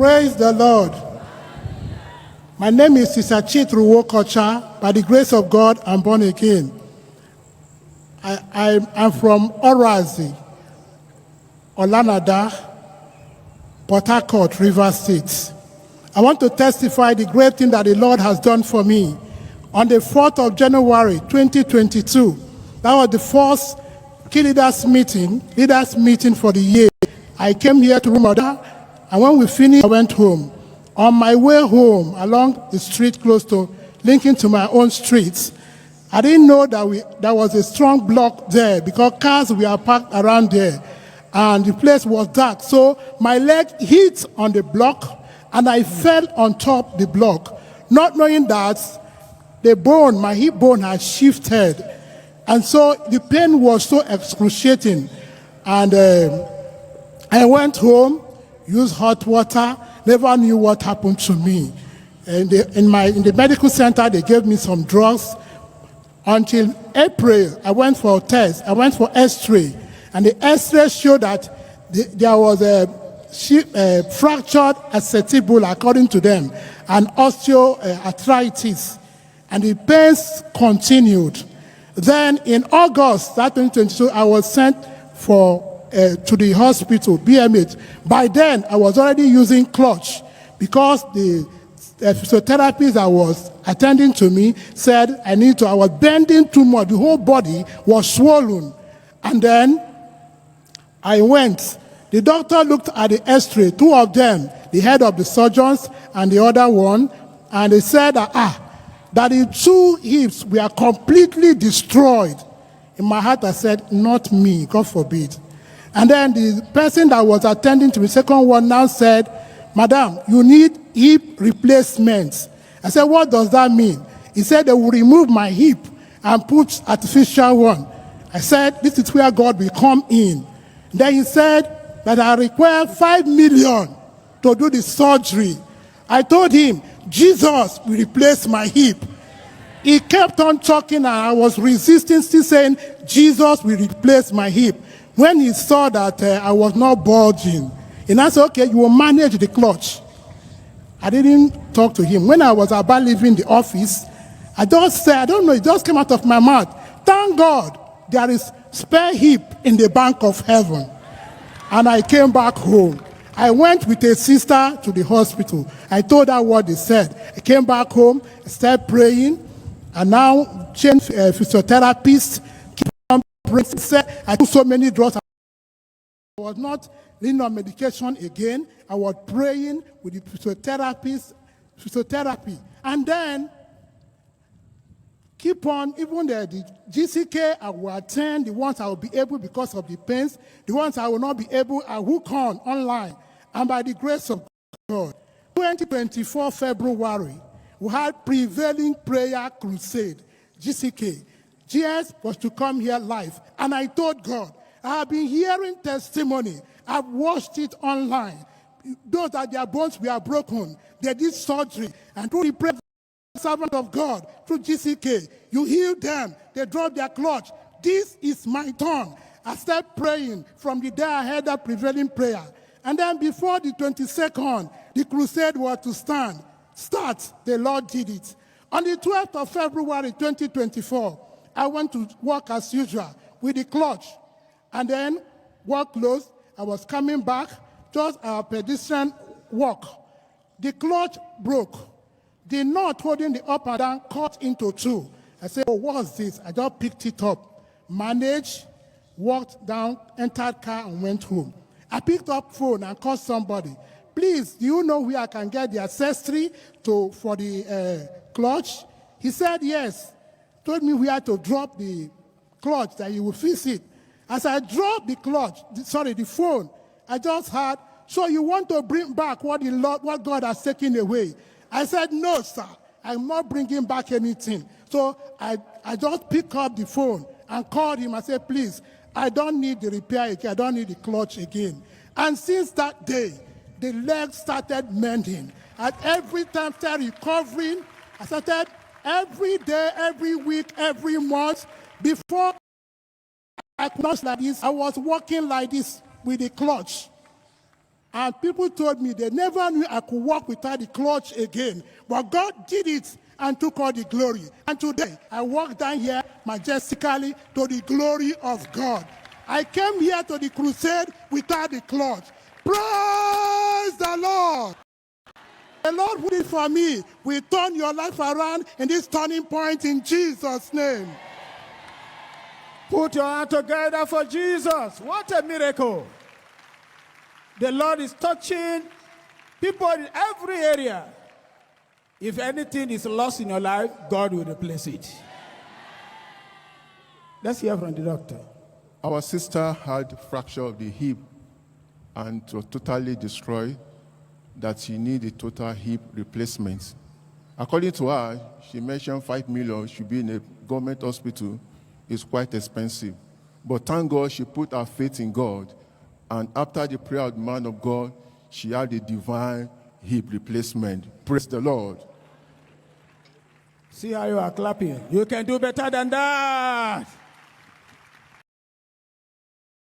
Praise the Lord. My name is Sister Chitru Wokocha. By the grace of God, I'm born again. I'm from Orazi, Olanada, Port Harcourt, Rivers State. I want to testify the great thing that the Lord has done for me. On the 4th of January, 2022, that was the first key leaders meeting for the year. I came here to Rumada, and when we finished, I went home. On my way home, along the street close to, linking to my own streets, I didn't know that there was a strong block there because cars were parked around there, and the place was dark. So my leg hit on the block, and I fell on top the block, not knowing that the bone, my hip bone, had shifted. And so the pain was so excruciating. And I went home, used hot water, never knew what happened to me. And in the medical center, they gave me some drugs. Until April, I went for a test. I went for X-ray. And the X-ray showed that there was a fractured acetibula, according to them, and osteoarthritis. And the pains continued. Then in August 2022, I was sent to the hospital, BMH. By then, I was already using clutch because the physiotherapist that was attending to me said I was bending too much. The whole body was swollen. And then I went. The doctor looked at the X-ray, two of them, the head of the surgeons and the other one, and they said that the two hips were completely destroyed. In my heart, I said, not me, God forbid. And then the person that was attending to the second one now said, Madam, you need hip replacements. I said, what does that mean? He said, they will remove my hip and put artificial one. I said, this is where God will come in. Then he said that I require 5 million to do the surgery. I told him, Jesus will replace my hip. He kept on talking, and I was resisting, still saying, Jesus will replace my hip. When he saw that I was not bulging, he now said, okay, you will manage the clutch. I didn't talk to him. When I was about leaving the office, I just said, I don't know, it just came out of my mouth. Thank God there is spare hip in the bank of heaven. And I came back home. I went with a sister to the hospital. I told her what they said. I came back home, started praying, and now changed physiotherapist. I took so many drugs. I was not leaning on medication again. I was praying with the physiotherapy. And then keep on, even the GCK, I will attend. The ones I will be able because of the pains. The ones I will not be able, I hook on online. And by the grace of God, 2024 February, we had Prevailing Prayer Crusade, GCK. GS was to come here live. And I told God, I have been hearing testimony. I've watched it online. Those that their bones were broken, they did surgery. And through the prayer servant of God, through GCK, you healed them. They dropped their clutch. This is my turn. I started praying from the day I heard that Prevailing Prayer. And then before the 22nd, the crusade was to start. The Lord did it. On the 12th of February, 2024, I went to work as usual with the clutch. And then work closed. I was coming back, just a pedestrian walk. The clutch broke. The knot holding the up and down cut into two. I said, oh, what's this? I just picked it up, managed, walked down, entered car, and went home. I picked up phone and called somebody. Please, do you know where I can get the accessory for the clutch? He said yes. Told me where to drop the clutch, that he will fix it. As I dropped the phone, I just heard, so you want to bring back what God has taken away? I said, no, sir, I'm not bringing back anything. So I just picked up the phone and called him. I said, please, I don't need the repair again. I don't need the clutch again. And since that day, the leg started mending. And every time I started recovering, I started every day, every week, every month. Before I was like this, I was walking like this with the clutch. And people told me they never knew I could walk without the clutch again. But God did it and took all the glory. And today, I walk down here majestically to the glory of God. I came here to the crusade without the clutch. Praise the Lord. The Lord who did for me will turn your life around in this turning point in Jesus' name. Put your hand together for Jesus. What a miracle. The Lord is touching people in every area. If anything is lost in your life, God will replace it. Let's hear from the doctor. Our sister had fracture of the hip and was totally destroyed, that she needed a total hip replacement. According to her, she mentioned 5 million should be in a government hospital. It's quite expensive. But thank God she put her faith in God. And after the prayer of the man of God, she had a divine hip replacement. Praise the Lord. See how you are clapping. You can do better than that.